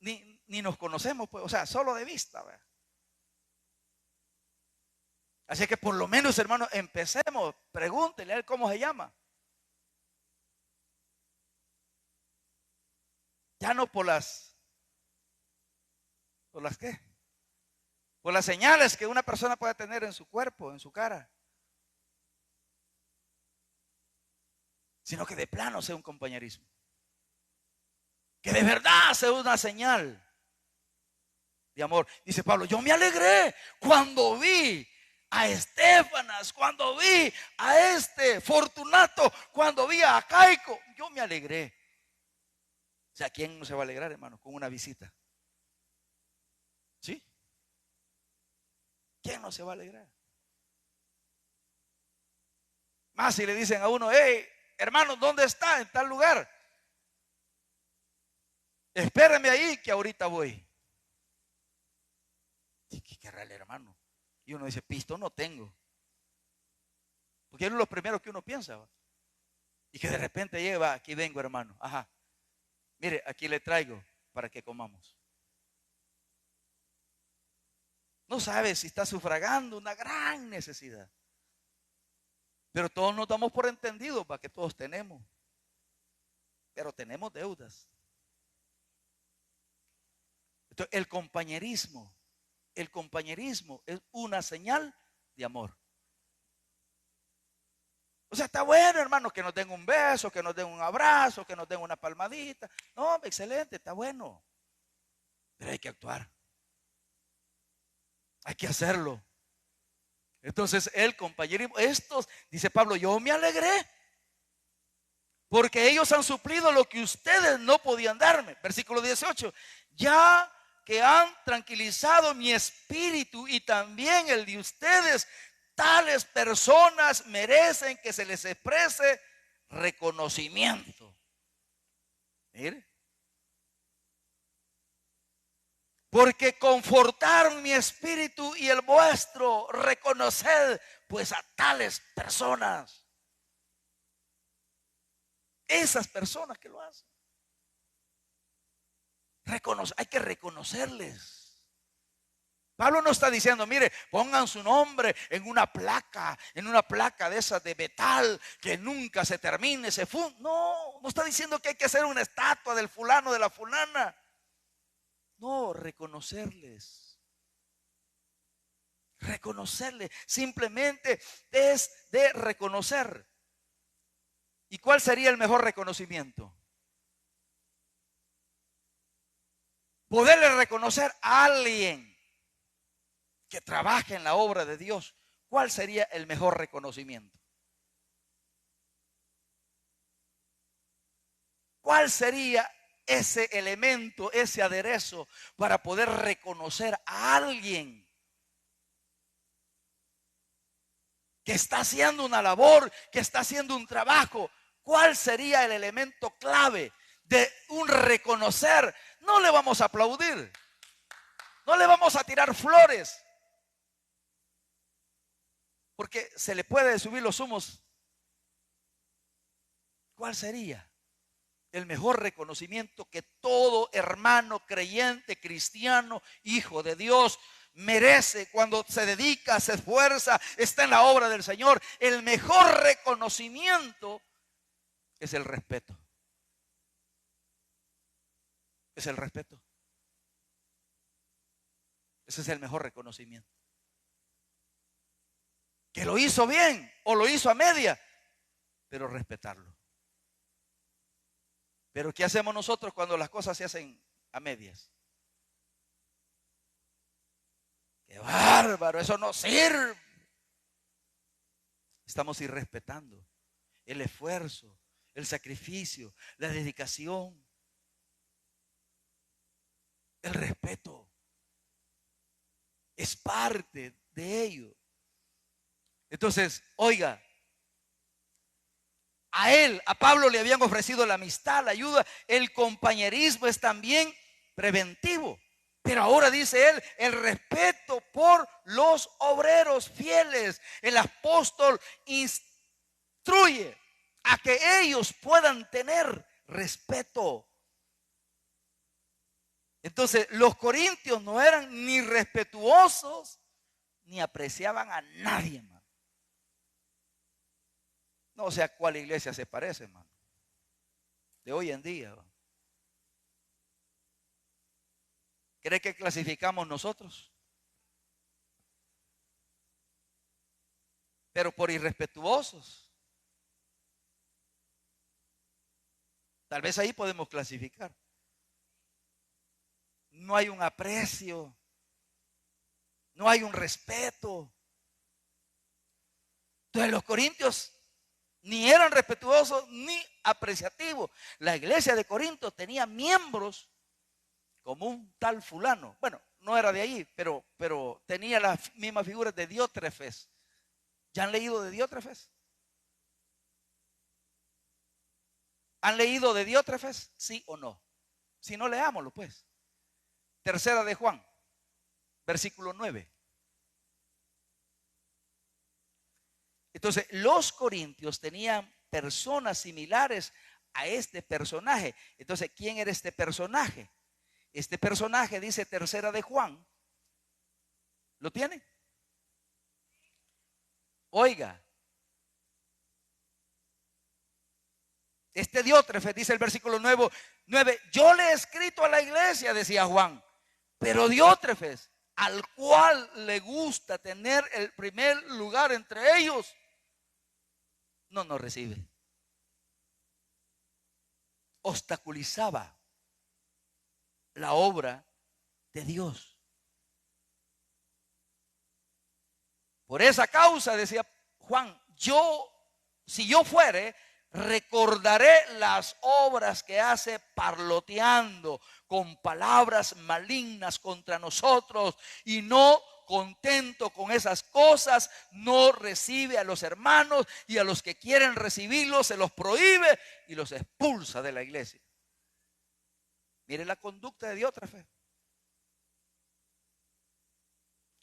ni nos conocemos, pues, o sea, solo de vista, ¿verdad? Así que por lo menos, hermano, empecemos. Pregúntele a él cómo se llama. Ya no ¿por las qué? Por las señales que una persona puede tener en su cuerpo, en su cara. Sino que de plano sea un compañerismo. Que de verdad sea una señal de amor. Dice Pablo, yo me alegré cuando vi a Estefanas, cuando vi a este Fortunato, cuando vi a Acaico. Yo me alegré. O sea, ¿quién no se va a alegrar, hermano, con una visita? ¿Sí? ¿Quién no se va a alegrar? Más si le dicen a uno, hey, hermano, ¿dónde está? En tal lugar. Espérame ahí que ahorita voy. ¿Y qué querrá el hermano? Y uno dice, pisto no tengo. Porque es lo primero que uno piensa, ¿va? Y que de repente lleva, aquí vengo, hermano. Ajá. Mire, aquí le traigo para que comamos. No sabe si está sufragando una gran necesidad. Pero todos nos damos por entendido para que todos tenemos. Pero tenemos deudas. Entonces, el compañerismo es una señal de amor. O sea, está bueno, hermano, que nos den un beso, que nos den un abrazo, que nos den una palmadita. No, excelente, está bueno. Pero hay que actuar. Hay que hacerlo. Entonces, el compañerismo, estos, dice Pablo, yo me alegré porque ellos han suplido lo que ustedes no podían darme. Versículo 18. Ya que han tranquilizado mi espíritu y también el de ustedes, tales personas merecen que se les exprese reconocimiento. Mire. Porque confortaron mi espíritu y el vuestro, reconoced pues a tales personas. Esas personas que lo hacen. Hay que reconocerles. Pablo no está diciendo, mire, pongan su nombre en una placa de esas de metal que nunca se termine, se funde. No está diciendo que hay que hacer una estatua del fulano, de la fulana. No, reconocerles. Reconocerles. Simplemente es de reconocer. ¿Y cuál sería el mejor reconocimiento? Poderle reconocer a alguien que trabaje en la obra de Dios. ¿Cuál sería el mejor reconocimiento? ¿Cuál sería ese elemento, ese aderezo para poder reconocer a alguien que está haciendo una labor, que está haciendo un trabajo? ¿Cuál sería el elemento clave de un reconocer? No le vamos a aplaudir, no le vamos a tirar flores, porque se le puede subir los humos. ¿Cuál sería el mejor reconocimiento que todo hermano creyente, cristiano, hijo de Dios merece cuando se dedica, se esfuerza, está en la obra del Señor? El mejor reconocimiento es el respeto. Es el respeto. Ese es el mejor reconocimiento. Que lo hizo bien o lo hizo a media, pero respetarlo. Pero ¿qué hacemos nosotros cuando las cosas se hacen a medias? ¡Qué bárbaro! Eso no sirve. Estamos irrespetando el esfuerzo, el sacrificio, la dedicación, el respeto. Es parte de ello. Entonces, oiga, a Pablo le habían ofrecido la amistad, la ayuda, el compañerismo es también preventivo. Pero ahora dice él, el respeto por los obreros fieles. El apóstol instruye a que ellos puedan tener respeto. Entonces, los corintios no eran ni respetuosos ni apreciaban a nadie, hermano. No sé a cuál iglesia se parece, hermano, de hoy en día. ¿Cree que clasificamos nosotros? Pero por irrespetuosos. Tal vez ahí podemos clasificar. No hay un aprecio, no hay un respeto. Entonces los corintios ni eran respetuosos ni apreciativos. La iglesia de Corinto tenía miembros como un tal fulano. Bueno, no era de allí, pero tenía las mismas figuras de Diótrefes. ¿Ya han leído de Diótrefes? ¿Han leído de Diótrefes? ¿Sí o no? Si no, leámoslo pues. Tercera de Juan, versículo 9. Entonces, los corintios tenían personas similares a este personaje. Entonces, ¿quién era este personaje? Este personaje dice tercera de Juan. ¿Lo tiene? Oiga. Este Diótrefes, dice el versículo 9, yo le he escrito a la iglesia, decía Juan, pero Diótrefes, al cual le gusta tener el primer lugar entre ellos, no nos recibe. Obstaculizaba la obra de Dios. Por esa causa, decía Juan, si yo fuere, recordaré las obras que hace parloteando con palabras malignas contra nosotros, y no contento con esas cosas, no recibe a los hermanos, y a los que quieren recibirlos se los prohíbe y los expulsa de la iglesia. Mire la conducta de Diótrefes.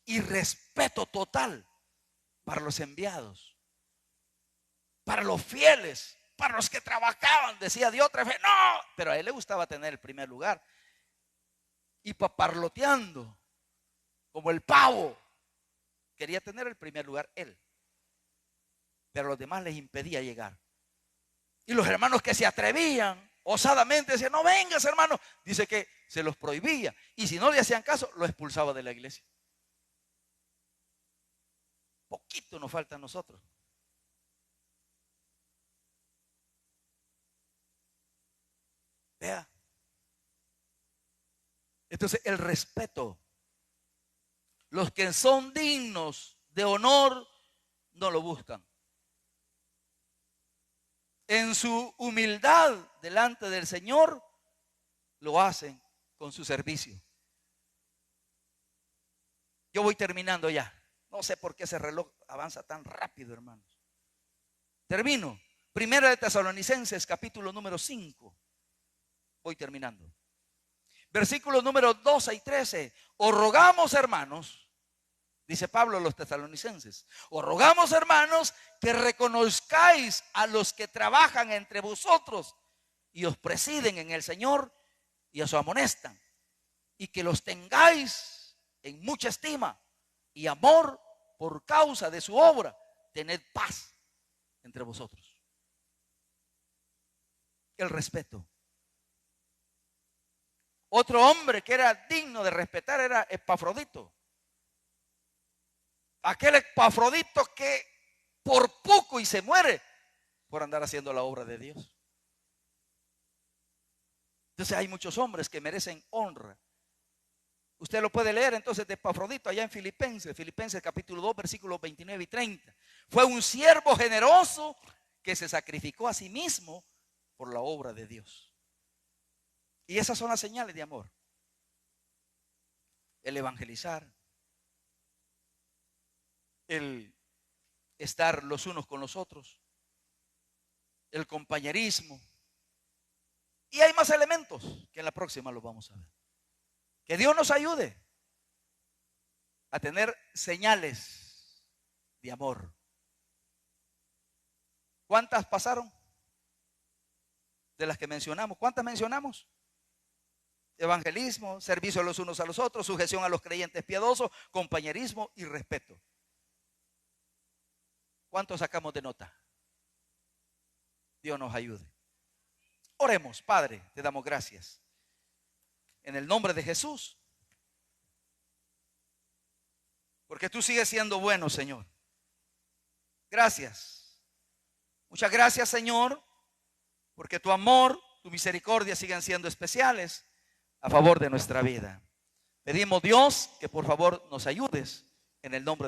Y respeto total para los enviados, para los fieles, para los que trabajaban, decía Diótrefes, no, pero a él le gustaba tener el primer lugar. Y paparloteando, como el pavo, quería tener el primer lugar él, pero a los demás les impedía llegar. Y los hermanos que se atrevían, osadamente decían, no vengas hermano, dice que se los prohibía, y si no le hacían caso, lo expulsaba de la iglesia. Poquito nos falta a nosotros. Vea. Entonces el respeto. Los que son dignos de honor no lo buscan. En su humildad delante del Señor lo hacen con su servicio. Yo voy terminando ya. No sé por qué ese reloj avanza tan rápido, hermanos. Termino. Primera de Tesalonicenses, capítulo número 5. Voy terminando. Versículos números 12 y 13. Os rogamos, hermanos, dice Pablo a los tesalonicenses, os rogamos, hermanos, que reconozcáis a los que trabajan entre vosotros y os presiden en el Señor y os amonestan, y que los tengáis en mucha estima y amor por causa de su obra. Tened paz entre vosotros. El respeto. Otro hombre que era digno de respetar era Epafrodito. Aquel Epafrodito que por poco y se muere por andar haciendo la obra de Dios. Entonces hay muchos hombres que merecen honra. Usted lo puede leer entonces de Epafrodito allá en Filipenses capítulo 2 versículos 29 y 30. Fue un siervo generoso que se sacrificó a sí mismo por la obra de Dios. Y esas son las señales de amor. El evangelizar, el estar los unos con los otros, el compañerismo. Y hay más elementos que en la próxima los vamos a ver. Que Dios nos ayude a tener señales de amor. ¿Cuántas pasaron? De las que mencionamos. ¿Cuántas mencionamos? Evangelismo, servicio los unos a los otros, sujeción a los creyentes piadosos, compañerismo y respeto. ¿Cuántos sacamos de nota? Dios nos ayude. Oremos. Padre, te damos gracias. En el nombre de Jesús. Porque tú sigues siendo bueno, Señor. Gracias. Muchas gracias, Señor, porque tu amor, tu misericordia siguen siendo especiales a favor de nuestra vida. Pedimos, Dios, que por favor nos ayudes en el nombre de